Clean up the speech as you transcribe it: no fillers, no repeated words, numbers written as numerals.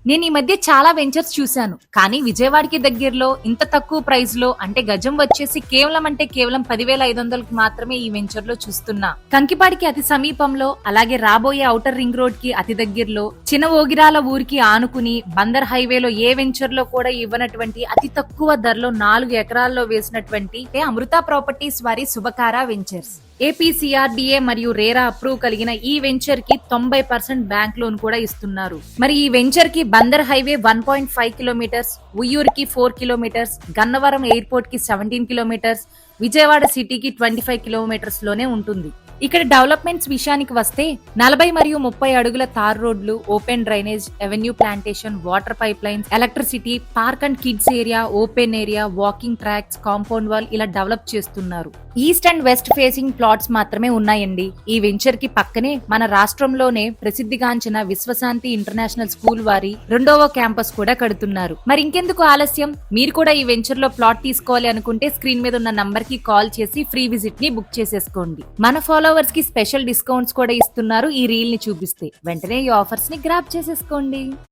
నేను ఈ మధ్య చాలా వెంచర్స్ చూశాను. కానీ విజయవాడకి దగ్గరలో ఇంత తక్కువ ప్రైస్ లో అంటే గజం వచ్చేసి కేవలం 10,500కి మాత్రమే ఈ వెంచర్ లో చూస్తున్నా. కంకిపాడికి అతి సమీపంలో, అలాగే రాబోయే ఔటర్ రింగ్ రోడ్ కి అతి దగ్గరలో, చిన్న ఓగిరాల ఊరికి ఆనుకుని బందర్ హైవేలో ఏ వెంచర్ లో కూడా ఇవ్వనటువంటి అతి తక్కువ ధరలో 4 ఎకరాల్లో వేసినటువంటి అమృత ప్రాపర్టీస్ వారి శుభకార వెంచర్స్. ఏపీసీఆర్డీఏ మరియు రేరా అప్రూవ్ కలిగిన ఈ వెంచర్ కి 90% బ్యాంక్ లోన్ కూడా ఇస్తున్నారు. మరి ఈ వెంచర్ కి బందర్ హైవే 1.5 కిలోమీటర్స్, ఉయ్యూరుకి 4 కిలోమీటర్స్, గన్నవరం ఎయిర్పోర్ట్ కి 17 కిలోమీటర్స్, విజయవాడ సిటీకి 25 కిలోమీటర్స్ లోనే ఉంటుంది. ఇక్కడ డెవలప్మెంట్స్ విషయానికి వస్తే 40 మరియు 30 అడుగుల తార్ రోడ్లు, open drainage, avenue plantation, water pipe lines, electricity, park and kids area, open area, walking tracks, compound wall ఇలా డెవలప్ చేస్తున్నారు. East and west facing plots మాత్రమే ఉన్నాయండి. ఈ వెంచర్ కి పక్కనే మన రాష్ట్రంలోనే ప్రసిద్ధిగాంచిన విశ్వశాంతి ఇంటర్నేషనల్ స్కూల్ వారి 2వ క్యాంపస్ కూడా కడుతున్నారు. మరి ఇంకెందుకు ఆలస్యం, మీరు కూడా ఈ వెంచర్ లో ప్లాట్ తీసుకోవాలి అనుకుంటే స్క్రీన్ మీద ఉన్న నంబర్ కి కాల్ చేసి ఫ్రీ విజిట్ ని బుక్ చేసేసుకోండి. మన ఫాలోవర్స్ కి స్పెషల్ డిస్కౌంట్స్ కూడా ఇస్తున్నారు. ఈ రీల్ ని చూపిస్తే వెంటనే ఈ ఆఫర్స్ ని గ్రాబ్ చేసేసుకోండి.